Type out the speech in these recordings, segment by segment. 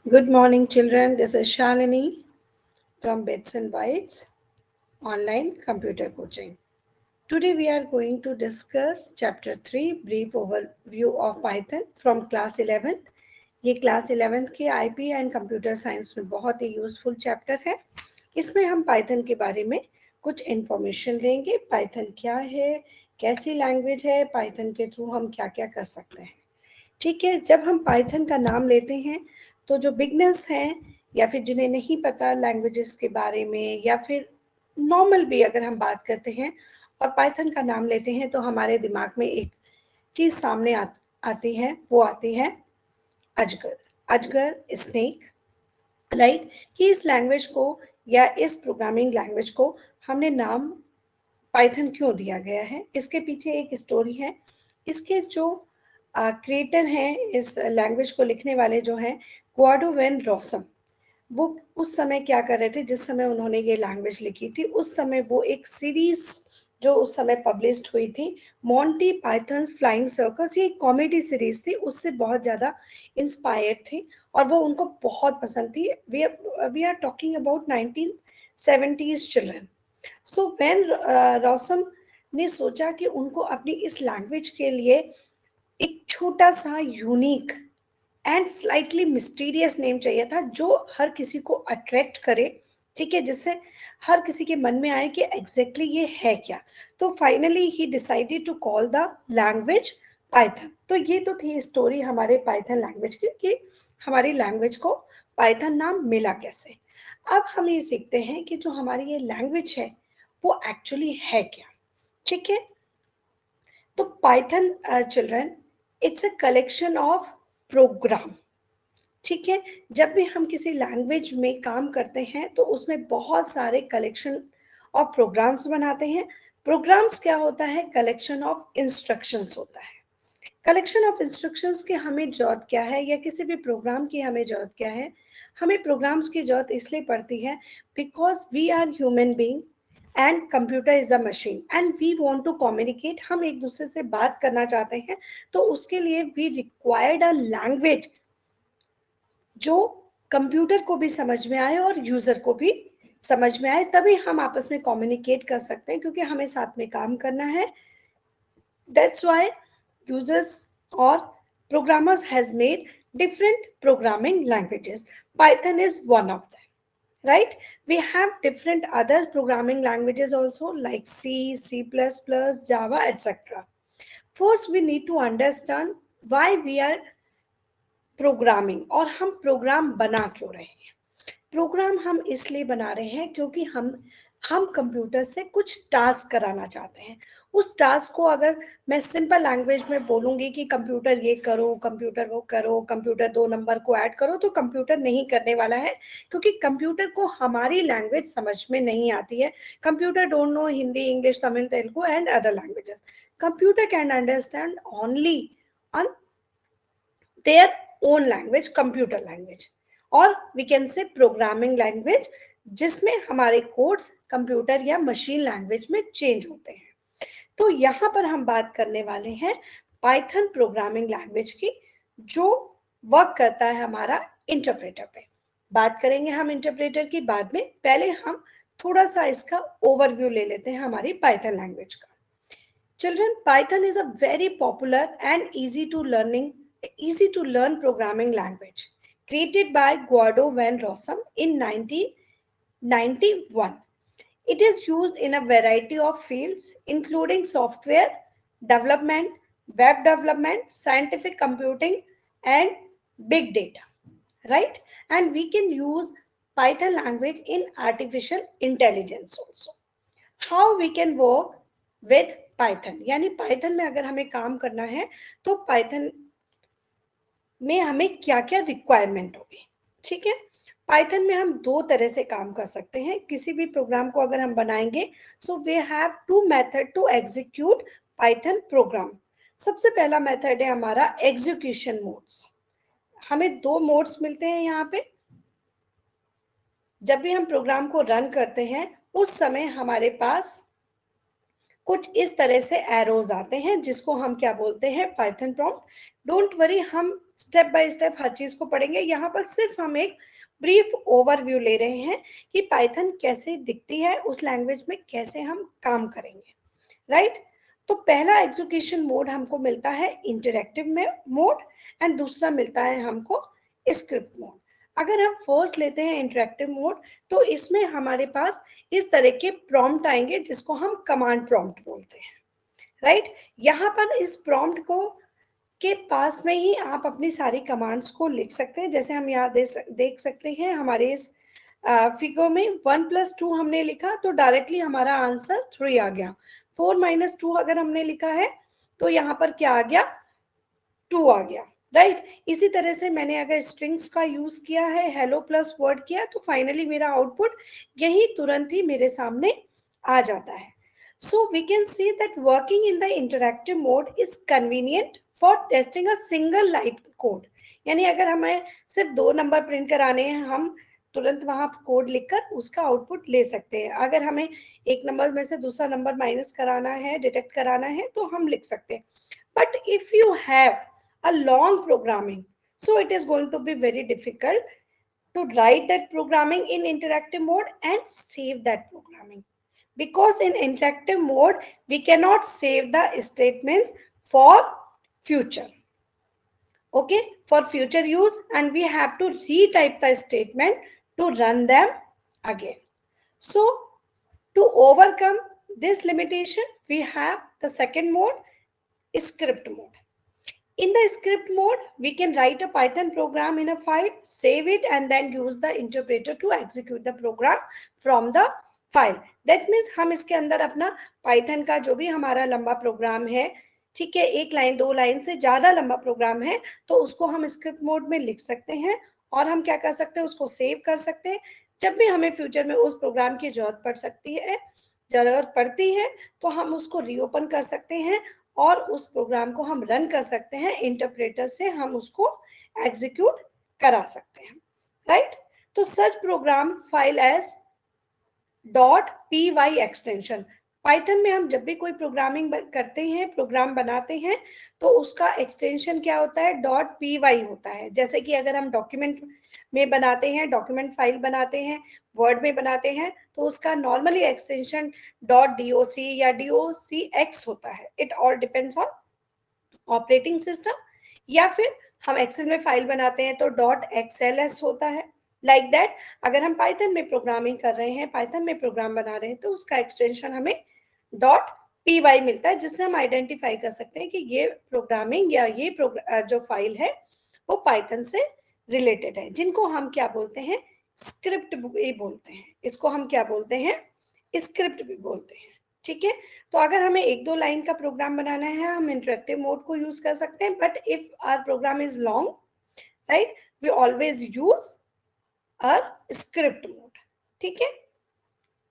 Good morning, children. This is Shalini from Bits and Bytes Online Computer Coaching. Today, we are going to discuss Chapter 3 Brief Overview of Python from Class 11th. ये class 11th के IP and computer science में बहुत ही useful chapter है। इसमें हम Python के बारे में कुछ इन्फॉर्मेशन लेंगे। पाइथन क्या है, कैसी लैंग्वेज है, पाइथन के थ्रू हम क्या क्या कर सकते हैं। ठीक है, जब हम पाइथन का नाम लेते हैं तो जो बिगनर्स हैं या फिर जिन्हें नहीं पता लैंग्वेजेस के बारे में, या फिर नॉर्मल भी अगर हम बात करते हैं और पाइथन का नाम लेते हैं तो हमारे दिमाग में एक चीज़ सामने आती है, वो आती है अजगर। अजगर, स्नेक, राइट। कि इस लैंग्वेज को या इस प्रोग्रामिंग लैंग्वेज को हमने नाम पाइथन क्यों दिया गया है, इसके पीछे एक स्टोरी है। इसके जो क्रिएटर हैं, इस लैंग्वेज को लिखने वाले जो हैं, गुआडो वैन रॉसम, वो उस समय क्या कर रहे थे, जिस समय उन्होंने ये लैंग्वेज लिखी थी उस समय वो एक सीरीज जो उस समय पब्लिश्ड हुई थी, मॉन्टी पाइथन्स फ्लाइंग सर्कस, ये एक कॉमेडी सीरीज थी, उससे बहुत ज़्यादा इंस्पायर्ड थी और वो उनको बहुत पसंद थी। We are talking about 1970s children. So when Rossum ने सोचा कि उनको अपनी इस लैंग्वेज के लिए एक छोटा सा unique and slightly mysterious name चाहिए था जो हर किसी को अट्रैक्ट करे, ठीक है, जिससे हर किसी के मन में आए कि एग्जैक्टली ये है क्या। तो फाइनली ही decided to call the language Python. तो ये तो थी स्टोरी हमारे पाइथन लैंग्वेज की कि हमारी लैंग्वेज को पाइथन नाम मिला कैसे। अब हम ये सीखते हैं कि जो हमारी ये लैंग्वेज है वो एक्चुअली है क्या। ठीक है, तो Python children, it's a collection of program. ठीक है, जब भी हम किसी लैंग्वेज में काम करते हैं तो उसमें बहुत सारे कलेक्शन ऑफ प्रोग्राम्स बनाते हैं। प्रोग्राम्स क्या होता है, कलेक्शन ऑफ इंस्ट्रक्शंस होता है। कलेक्शन ऑफ इंस्ट्रक्शंस की हमें जरूरत क्या है, या किसी भी प्रोग्राम की हमें जरूरत क्या है। हमें प्रोग्राम्स की जरूरत इसलिए पड़ती है because we are human being and computer is a machine and we want to communicate. हम एक दूसरे से बात करना चाहते हैं, तो उसके लिए वी रिक्वायर्ड अ लैंग्वेज जो कंप्यूटर को भी समझ में आए और यूजर को भी समझ में आए, तभी हम आपस में कम्युनिकेट कर सकते हैं, क्योंकि हमें साथ में काम करना है। That's why users or programmers has made different programming languages. Python is one of them, right? We have different other programming languages also like C, C++, Java, etc. First, we need to understand why we are programming और हम programme बना क्यों रहे हैं। Programme हम इसलिए बना रहे हैं क्योंकि हम कंप्यूटर से कुछ टास्क कराना चाहते हैं। उस टास्क को अगर मैं सिंपल लैंग्वेज में बोलूंगी कि कंप्यूटर ये करो, कंप्यूटर वो करो, कंप्यूटर 2 नंबर को ऐड करो, तो कंप्यूटर नहीं करने वाला है, क्योंकि कंप्यूटर को हमारी लैंग्वेज समझ में नहीं आती है। Computer don't know Hindi, English, Tamil, Telugu and other languages. Computer can understand only on their own language, computer language, और we can say programming language, जिसमें हमारे कोड्स कंप्यूटर या मशीन लैंग्वेज में चेंज होते हैं। तो यहाँ पर हम बात करने वाले हैं पाइथन प्रोग्रामिंग लैंग्वेज की, जो वर्क करता है हमारा इंटरप्रेटर पे। बात करेंगे हम इंटरप्रेटर की बाद में, पहले हम थोड़ा सा इसका ओवरव्यू ले लेते हैं हमारी पाइथन लैंग्वेज का। Children, Python is a very popular and easy to learn programming language created by Guido van Rossum in 1991. It is used in a variety of fields including software development, web development, scientific computing and big data, right? And we can use Python language in artificial intelligence also. How we can work with Python, यानी Python में अगर हमें काम करना है तो Python में हमें क्या क्या रिक्वायरमेंट होगी। ठीक है, पाइथन में हम दो तरह से काम कर सकते हैं। किसी भी प्रोग्राम को अगर हम बनाएंगे, so we have two method to execute Python program. सबसे पहला मेथड है हमारा एग्जीक्यूशन मोड्स। हमें दो मोड्स मिलते हैं यहाँ पे। जब भी हम प्रोग्राम को रन करते हैं उस समय हमारे पास कुछ इस तरह से एरोज आते हैं, जिसको हम क्या बोलते हैं, पाइथन प्रॉम्प्ट। डोंट वरी, हम स्टेप बाय स्टेप हर चीज को पढ़ेंगे। यहाँ पर सिर्फ हम एक ब्रीफ ओवरव्यू ले रहे हैं कि पाइथन कैसे दिखती है, उस लैंग्वेज में कैसे हम काम करेंगे, राइट। तो पहला एग्जीक्यूशन मोड हमको मिलता है इंटरैक्टिव में मोड, एंड दूसरा मिलता है हमको स्क्रिप्ट मोड। अगर हम फर्स्ट लेते हैं इंटरैक्टिव मोड, तो इसमें हमारे पास इस तरह के प्रॉम्प्ट आएंगे जिसको हम कमांड प्रॉम्प्ट बोलते हैं, राइट। यहाँ पर इस प्रॉम्प्ट को के पास में ही आप अपनी सारी कमांड्स को लिख सकते हैं। जैसे हम यहाँ देख सकते हैं हमारे इस फिगर में 1+2 हमने लिखा तो डायरेक्टली हमारा आंसर 3 आ गया। 4 - 2 अगर हमने लिखा है तो यहाँ पर क्या आ गया, 2 आ गया, राइट। इसी तरह से मैंने अगर स्ट्रिंग्स का यूज किया है, हेलो प्लस वर्ड किया, तो फाइनली मेरा आउटपुट यही तुरंत ही मेरे सामने आ जाता है। So we can see that working in the interactive mode is convenient for testing a single line code. यानी अगर हमें सिर्फ 2 नंबर प्रिंट कराने हैं, हम तुरंत वहां कोड लिखकर उसका आउटपुट ले सकते हैं। अगर हमें एक नंबर में से दूसरा नंबर माइनस कराना है, डिटेक्ट कराना है, तो हम लिख सकते हैं। But if you have a long programming, so it is going to be very difficult to write that programming in interactive mode and save that programming, because in interactive mode we cannot save the statements for future, okay, for future use, and we have to retype the statement to run them again. So to overcome this limitation, we have the second mode, script mode. In the script mode, we can write a Python program in a file, save it, and then use the interpreter to execute the program from the file. That means हम इसके अंदर अपना Python का जो भी हमारा लंबा programme है, ठीक है, 1 लाइन 2 लाइन से ज्यादा लंबा प्रोग्राम है, तो उसको हम स्क्रिप्ट मोड में लिख सकते हैं और हम क्या कर सकते हैं, उसको सेव कर सकते हैं। जब भी हमें फ्यूचर में उस प्रोग्राम की जरूरत पड़ती है तो हम उसको रीओपन कर सकते हैं और उस प्रोग्राम को हम रन कर सकते हैं, इंटरप्रेटर से हम उसको एग्जीक्यूट करा सकते हैं, राइट। तो such program file as .py extension. Python में हम जब भी कोई प्रोग्रामिंग करते हैं, प्रोग्राम बनाते हैं, तो उसका एक्सटेंशन क्या होता है, .py होता है। जैसे कि अगर हम डॉक्यूमेंट में बनाते हैं, डॉक्यूमेंट फाइल बनाते हैं, वर्ड में बनाते हैं, तो उसका नॉर्मली एक्सटेंशन .doc या docx होता है। It all depends on operating system. या फिर हम एक्सेल में फाइल बनाते हैं तो .xls होता है। लाइक दैट अगर हम पाइथन में प्रोग्रामिंग कर रहे हैं, पाइथन में प्रोग्राम बना रहे हैं, तो उसका एक्सटेंशन हमें .py मिलता है, जिससे हम आइडेंटिफाई कर सकते हैं कि ये प्रोग्रामिंग या ये जो फाइल है वो पाइथन से रिलेटेड है, जिनको हम क्या बोलते हैं, स्क्रिप्ट भी बोलते हैं। इसको हम क्या बोलते हैं, स्क्रिप्ट भी बोलते हैं, ठीक है। तो अगर हमें 1-2 लाइन का प्रोग्राम बनाना है, हम इंटरेक्टिव मोड को यूज कर सकते हैं। But if our program is long, right, we always use a script mode, ठीक है।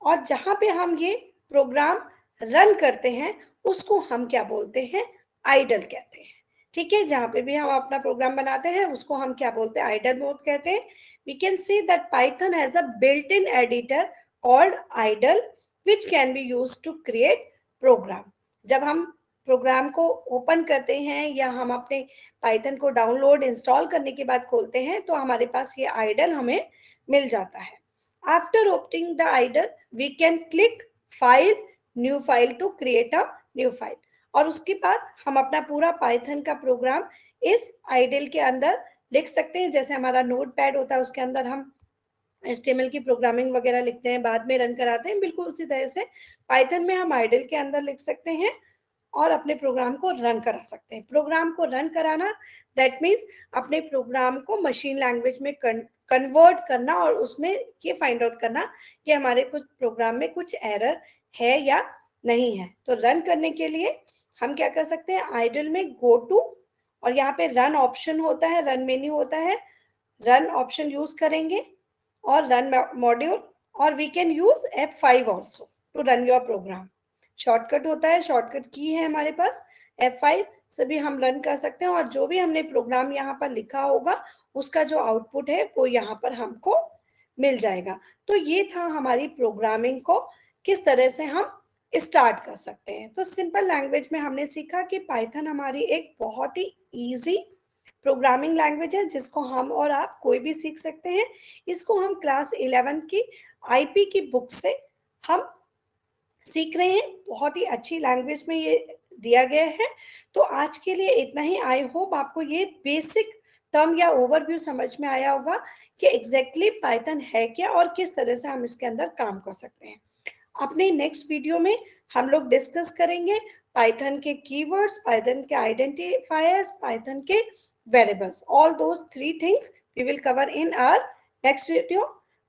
और जहां पे हम ये प्रोग्राम रन करते हैं उसको हम क्या बोलते हैं, आइडल कहते हैं, ठीक है। जहां पे भी हम अपना प्रोग्राम बनाते हैं उसको हम क्या बोलते हैं, आइडल मोड कहते हैं। We can see that Python has a built in editor called IDLE which can be use to create program. जब हम प्रोग्राम को ओपन करते हैं या हम अपने पाइथन को डाउनलोड इंस्टॉल करने के बाद खोलते हैं, तो हमारे पास ये आइडल हमें मिल जाता है। After opening the idle, we can click file, new file to create a new file. और उसके बाद हम अपना पूरा पाइथन का प्रोग्राम इस आइडल के अंदर लिख सकते हैं। जैसे हमारा नोट पैड होता है, उसके अंदर हम HTML की प्रोग्रामिंग वगैरह लिखते हैं, बाद में रन कराते हैं, बिल्कुल उसी तरह से पाइथन में हम आइडल के अंदर लिख सकते हैं और अपने प्रोग्राम को रन करा सकते हैं। प्रोग्राम को रन कराना दैट मीन्स अपने प्रोग्राम को मशीन लैंग्वेज में कन्वर्ट करना और उसमें ये फाइंड आउट करना कि हमारे कुछ प्रोग्राम में कुछ एरर है या नहीं है। तो रन करने के लिए हम क्या कर सकते हैं, आइडल में गो टू, और यहाँ पे रन ऑप्शन होता है, रन मेन्यू होता है, रन ऑप्शन यूज करेंगे और रन मॉड्यूल, और we can use F5 also to run your program. Shortcut होता है, शॉर्टकट की है हमारे पास, F5 से भी हम रन कर सकते हैं और जो भी हमने प्रोग्राम यहाँ पर लिखा होगा उसका जो आउटपुट है वो यहाँ पर हमको मिल जाएगा। तो ये था हमारी प्रोग्रामिंग को किस तरह से हम स्टार्ट कर सकते हैं। तो सिंपल लैंग्वेज में हमने सीखा कि पाइथन हमारी एक बहुत ही इजी प्रोग्रामिंग लैंग्वेज है जिसको हम और आप कोई भी सीख सकते हैं। इसको हम क्लास 11 की आईपी की बुक से हम सीख रहे हैं। बहुत ही अच्छी लैंग्वेज में ये दिया गया है। तो आज के लिए इतना ही। आई होप आपको ये बेसिक टर्म या ओवरव्यू समझ में आया होगा कि एग्जैक्टली पाइथन है क्या और किस तरह से हम इसके अंदर काम कर सकते हैं। अपने नेक्स्ट वीडियो में हम लोग डिस्कस करेंगे पाइथन के कीवर्ड्स, पाइथन के आइडेंटिफायर्स, पाइथन के variables. All those three things we will cover in our next video.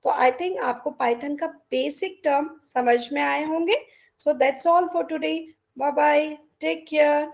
तो आई थिंक आपको पाइथन का बेसिक टर्म समझ में आए होंगे। So that's all for today. Bye bye, take care.